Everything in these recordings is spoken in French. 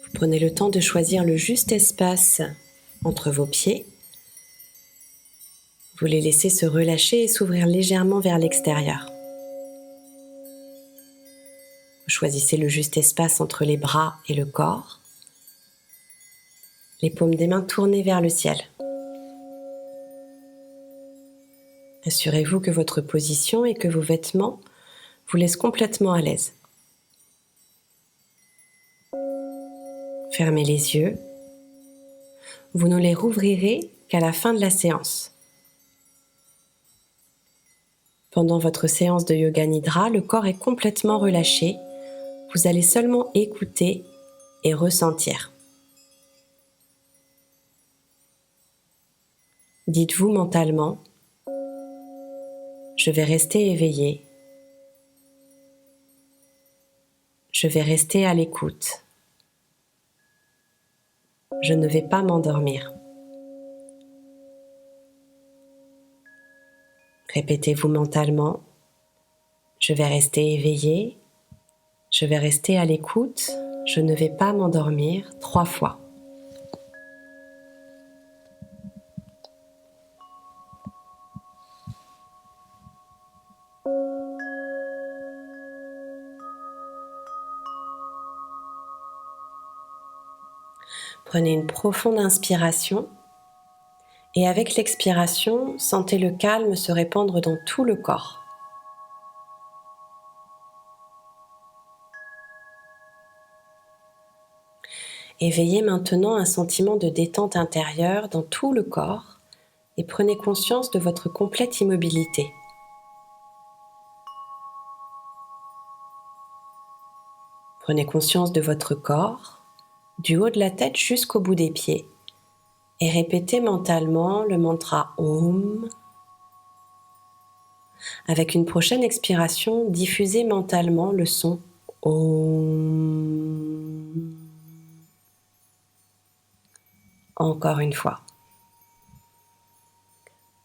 Vous prenez le temps de choisir le juste espace entre vos pieds. Vous les laissez se relâcher et s'ouvrir légèrement vers l'extérieur. Vous choisissez le juste espace entre les bras et le corps. Les paumes des mains tournées vers le ciel. Assurez-vous que votre position et que vos vêtements vous laissent complètement à l'aise. Fermez les yeux. Vous ne les rouvrirez qu'à la fin de la séance. Pendant votre séance de Yoga Nidra, le corps est complètement relâché. Vous allez seulement écouter et ressentir. Dites-vous mentalement, je vais rester éveillé. Je vais rester à l'écoute. Je ne vais pas m'endormir. Répétez-vous mentalement, je vais rester éveillé. Je vais rester à l'écoute. Je ne vais pas m'endormir 3 fois. Prenez une profonde inspiration et avec l'expiration, sentez le calme se répandre dans tout le corps. Éveillez maintenant un sentiment de détente intérieure dans tout le corps et prenez conscience de votre complète immobilité. Prenez conscience de votre corps, du haut de la tête jusqu'au bout des pieds et répétez mentalement le mantra Om. Avec une prochaine expiration, diffusez mentalement le son Om. Encore une fois.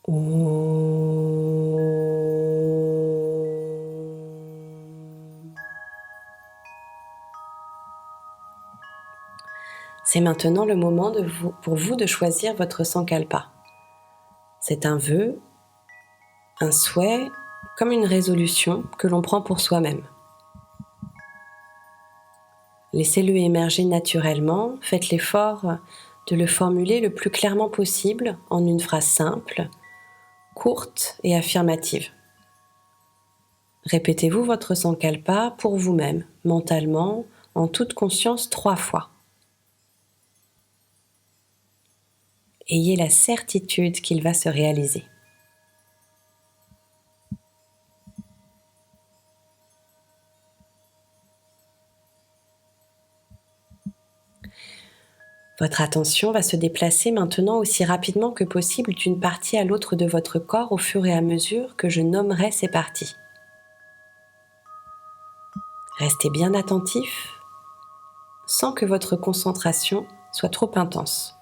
Om. C'est maintenant le moment pour vous de choisir votre Sankalpa. C'est un vœu, un souhait, comme une résolution que l'on prend pour soi-même. Laissez-le émerger naturellement, faites l'effort de le formuler le plus clairement possible en une phrase simple, courte et affirmative. Répétez-vous votre Sankalpa pour vous-même, mentalement, en toute conscience 3 fois. Ayez la certitude qu'il va se réaliser. Votre attention va se déplacer maintenant aussi rapidement que possible d'une partie à l'autre de votre corps au fur et à mesure que je nommerai ces parties. Restez bien attentif sans que votre concentration soit trop intense.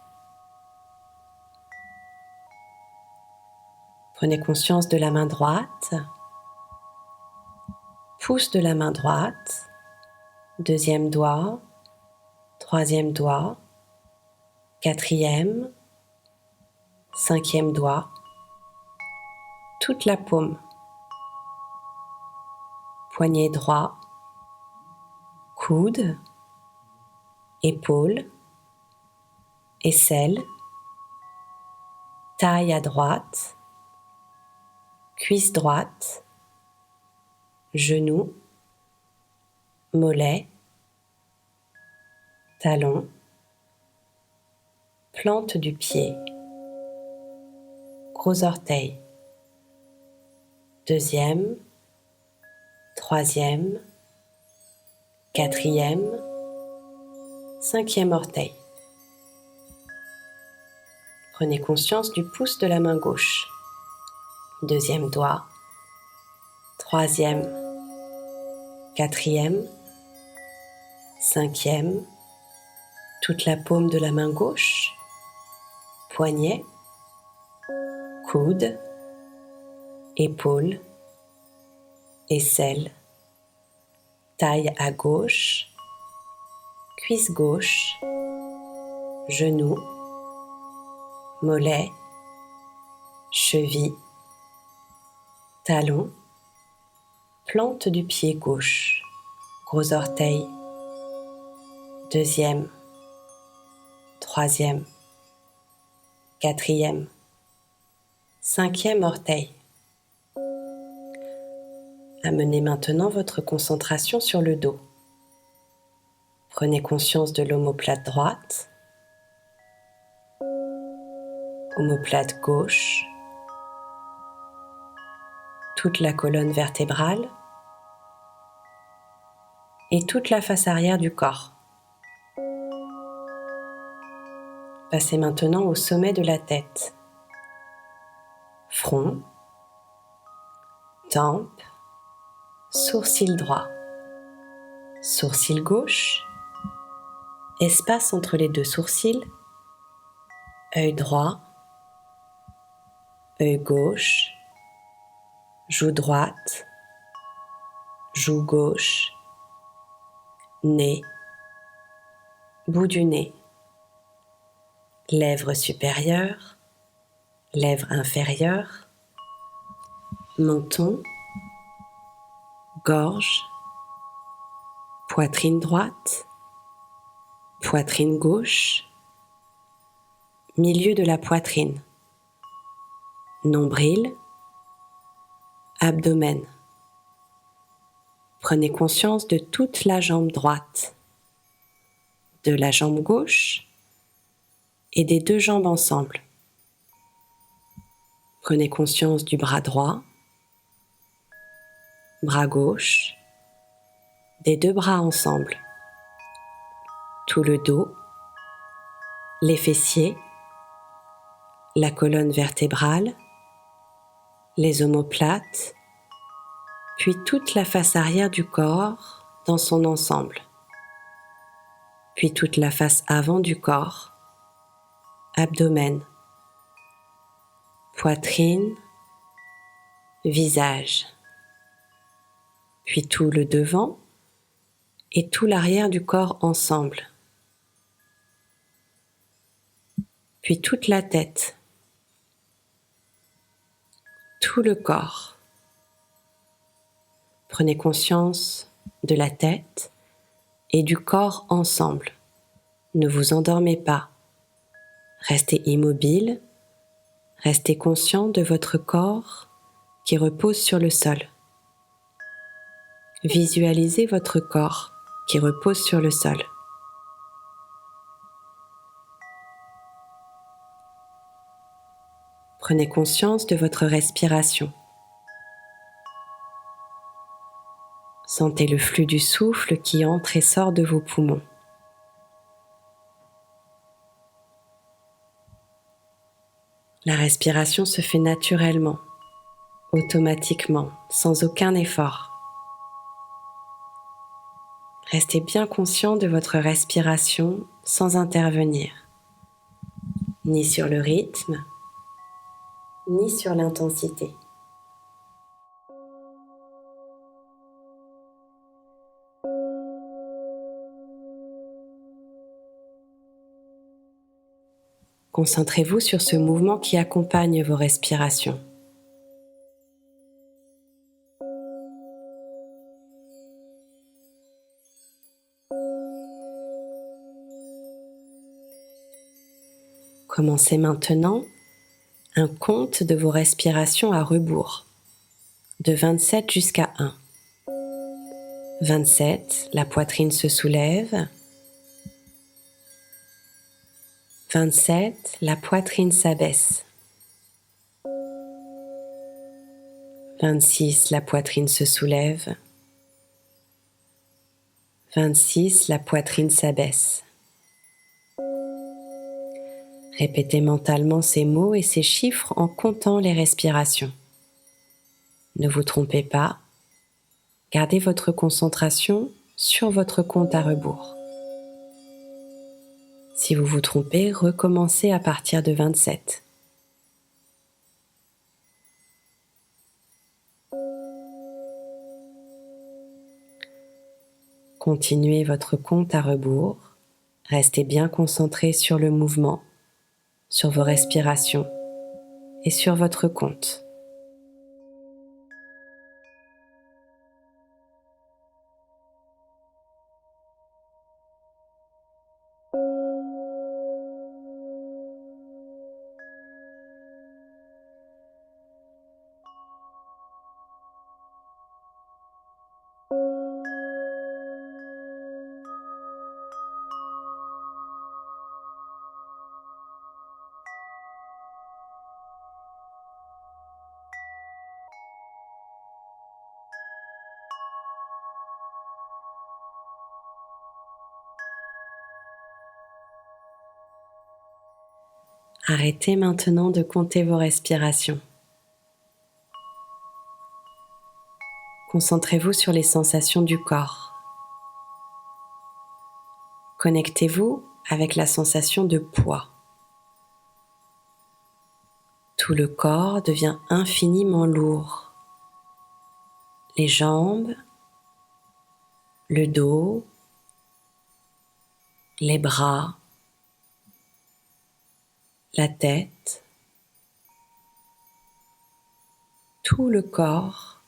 Prenez conscience de la main droite, pouce de la main droite, deuxième doigt, troisième doigt, quatrième, cinquième doigt, toute la paume, poignet droit, coude, épaule, aisselle, taille à droite, cuisse droite, genou, mollet, talon, plante du pied, gros orteil, deuxième, troisième, quatrième, cinquième orteil. Prenez conscience du pouce de la main gauche, deuxième doigt, troisième, quatrième, cinquième, toute la paume de la main gauche, poignet, coude, épaule, aisselle, taille à gauche, cuisse gauche, genou, mollet, cheville, talon, plante du pied gauche, gros orteil, deuxième, troisième, quatrième, cinquième orteil. Amenez maintenant votre concentration sur le dos. Prenez conscience de l'omoplate droite, omoplate gauche, toute la colonne vertébrale et toute la face arrière du corps. Passez maintenant au sommet de la tête. Front, tempe, sourcil droit, sourcil gauche, espace entre les deux sourcils, œil droit, œil gauche, joue droite, joue gauche, nez, bout du nez, lèvres supérieures, lèvres inférieures, menton, gorge, poitrine droite, poitrine gauche, milieu de la poitrine, nombril, abdomen. Prenez conscience de toute la jambe droite, de la jambe gauche et des deux jambes ensemble. Prenez conscience du bras droit, bras gauche, des deux bras ensemble, tout le dos, les fessiers, la colonne vertébrale, les omoplates, puis toute la face arrière du corps dans son ensemble, puis toute la face avant du corps, abdomen, poitrine, visage, puis tout le devant et tout l'arrière du corps ensemble, puis toute la tête, tout le corps. Prenez conscience de la tête et du corps ensemble. Ne vous endormez pas. Restez immobile, restez conscient de votre corps qui repose sur le sol. Visualisez votre corps qui repose sur le sol. Prenez conscience de votre respiration. Sentez le flux du souffle qui entre et sort de vos poumons. La respiration se fait naturellement, automatiquement, sans aucun effort. Restez bien conscient de votre respiration sans intervenir, ni sur le rythme, ni sur l'intensité. Concentrez-vous sur ce mouvement qui accompagne vos respirations. Commencez maintenant un compte de vos respirations à rebours, de 27 jusqu'à 1. 27, la poitrine se soulève. 27, la poitrine s'abaisse. 26, la poitrine se soulève. 26, la poitrine s'abaisse. Répétez mentalement ces mots et ces chiffres en comptant les respirations. Ne vous trompez pas, gardez votre concentration sur votre compte à rebours. Si vous vous trompez, recommencez à partir de 27. Continuez votre compte à rebours. Restez bien concentré sur le mouvement, sur vos respirations et sur votre compte. Arrêtez maintenant de compter vos respirations. Concentrez-vous sur les sensations du corps. Connectez-vous avec la sensation de poids. Tout le corps devient infiniment lourd. Les jambes, le dos, les bras, la tête, tout le corps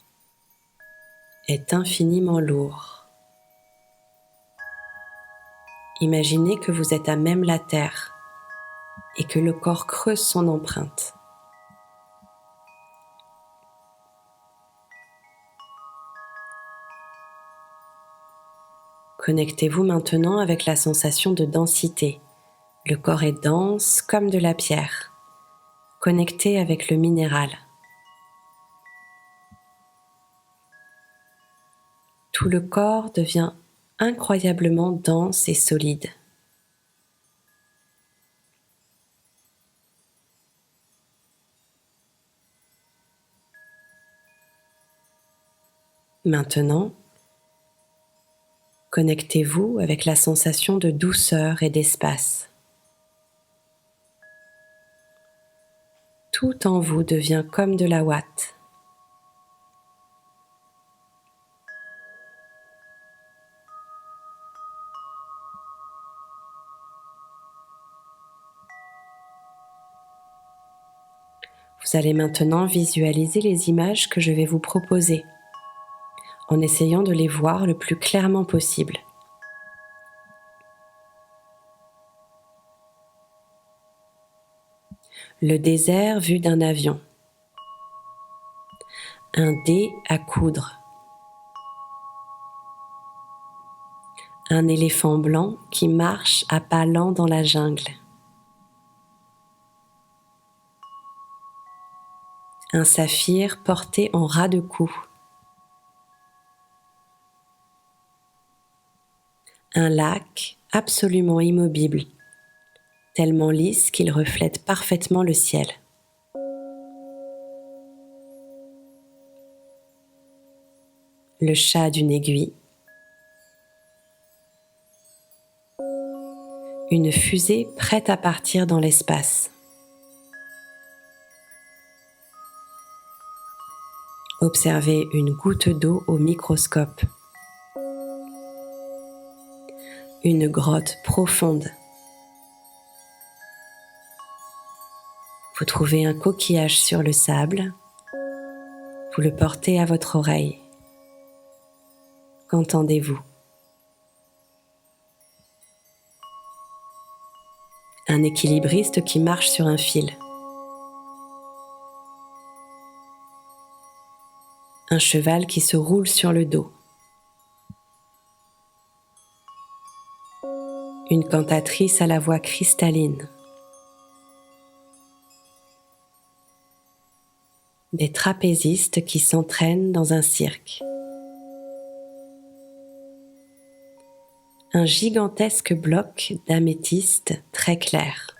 est infiniment lourd. Imaginez que vous êtes à même la terre et que le corps creuse son empreinte. Connectez-vous maintenant avec la sensation de densité. Le corps est dense comme de la pierre. Connecté avec le minéral. Tout le corps devient incroyablement dense et solide. Maintenant, connectez-vous avec la sensation de douceur et d'espace. Tout en vous devient comme de la ouate. Vous allez maintenant visualiser les images que je vais vous proposer, en essayant de les voir le plus clairement possible. Le désert vu d'un avion. Un dé à coudre. Un éléphant blanc qui marche à pas lents dans la jungle. Un saphir porté en ras de cou. Un lac absolument immobile, tellement lisse qu'il reflète parfaitement le ciel. Le chat d'une aiguille. Une fusée prête à partir dans l'espace. Observez une goutte d'eau au microscope. Une grotte profonde. Vous trouvez un coquillage sur le sable. Vous le portez à votre oreille. Qu'entendez-vous? Un équilibriste qui marche sur un fil. Un cheval qui se roule sur le dos. Une cantatrice à la voix cristalline. Des trapézistes qui s'entraînent dans un cirque. Un gigantesque bloc d'améthyste très clair.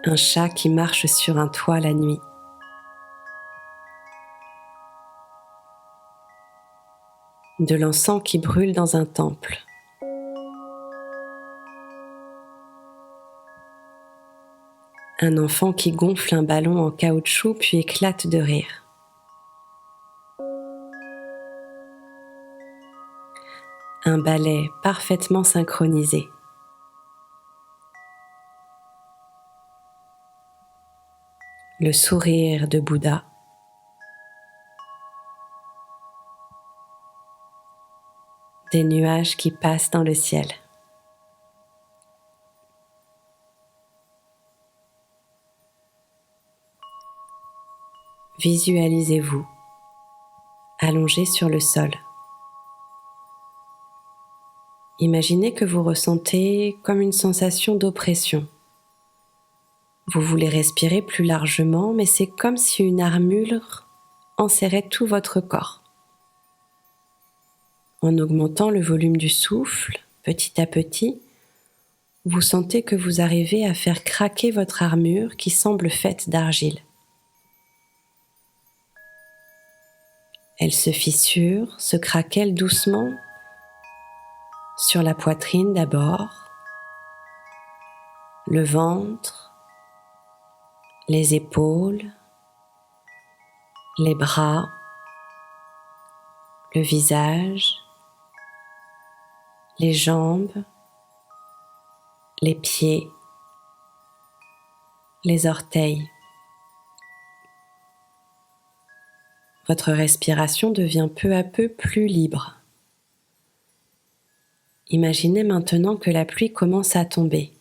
Un chat qui marche sur un toit la nuit. De l'encens qui brûle dans un temple. Un enfant qui gonfle un ballon en caoutchouc puis éclate de rire. Un ballet parfaitement synchronisé. Le sourire de Bouddha. Des nuages qui passent dans le ciel. Visualisez-vous allongé sur le sol. Imaginez que vous ressentez comme une sensation d'oppression. Vous voulez respirer plus largement, mais c'est comme si une armure enserrait tout votre corps. En augmentant le volume du souffle, petit à petit, vous sentez que vous arrivez à faire craquer votre armure qui semble faite d'argile. Elle se fissure, se craquelle doucement sur la poitrine d'abord, le ventre, les épaules, les bras, le visage, les jambes, les pieds, les orteils. Votre respiration devient peu à peu plus libre. Imaginez maintenant que la pluie commence à tomber,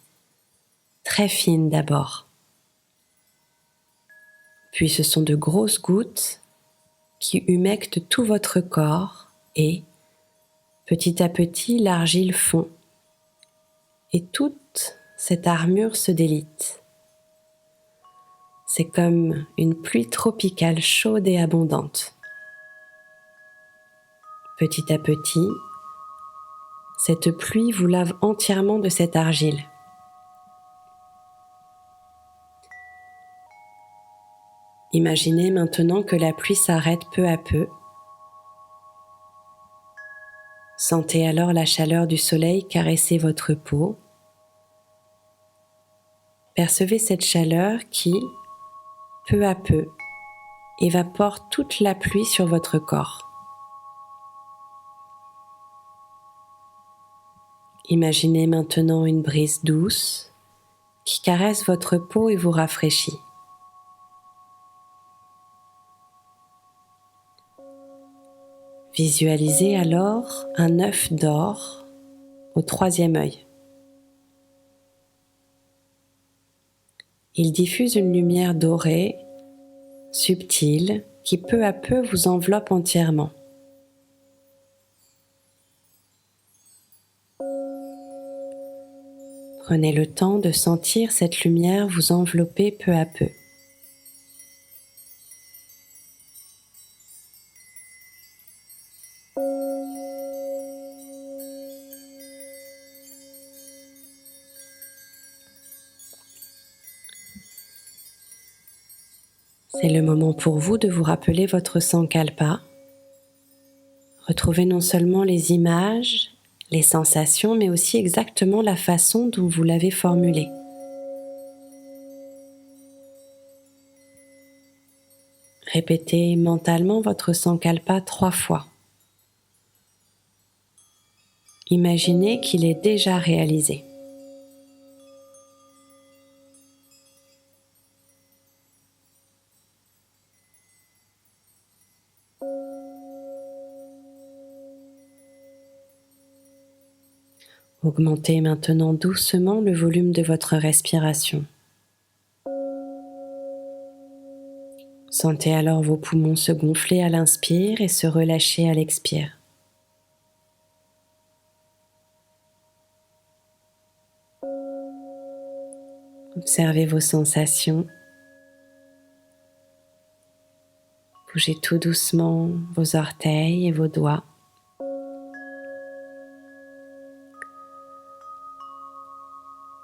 très fine d'abord. Puis ce sont de grosses gouttes qui humectent tout votre corps et, petit à petit, l'argile fond et toute cette armure se délite. C'est comme une pluie tropicale chaude et abondante. Petit à petit, cette pluie vous lave entièrement de cette argile. Imaginez maintenant que la pluie s'arrête peu à peu. Sentez alors la chaleur du soleil caresser votre peau. Percevez cette chaleur qui, peu à peu, évapore toute la pluie sur votre corps. Imaginez maintenant une brise douce qui caresse votre peau et vous rafraîchit. Visualisez alors un œuf d'or au troisième œil. Il diffuse une lumière dorée, subtile, qui peu à peu vous enveloppe entièrement. Prenez le temps de sentir cette lumière vous envelopper peu à peu. C'est le moment pour vous de vous rappeler votre Sankalpa. Retrouvez non seulement les images, les sensations, mais aussi exactement la façon dont vous l'avez formulé. Répétez mentalement votre Sankalpa 3 fois. Imaginez qu'il est déjà réalisé. Augmentez maintenant doucement le volume de votre respiration. Sentez alors vos poumons se gonfler à l'inspire et se relâcher à l'expire. Observez vos sensations. Bougez tout doucement vos orteils et vos doigts.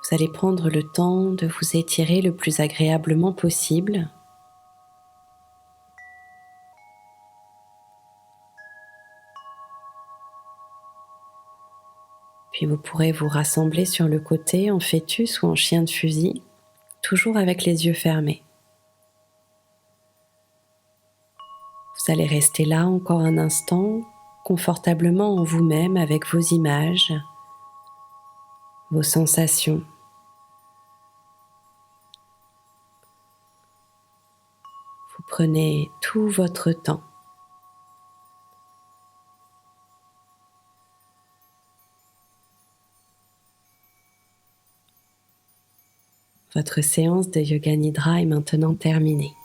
Vous allez prendre le temps de vous étirer le plus agréablement possible. Puis vous pourrez vous rassembler sur le côté en fœtus ou en chien de fusil, toujours avec les yeux fermés. Vous allez rester là encore un instant, confortablement en vous-même avec vos images, vos sensations. Vous prenez tout votre temps. Votre séance de Yoga Nidra est maintenant terminée.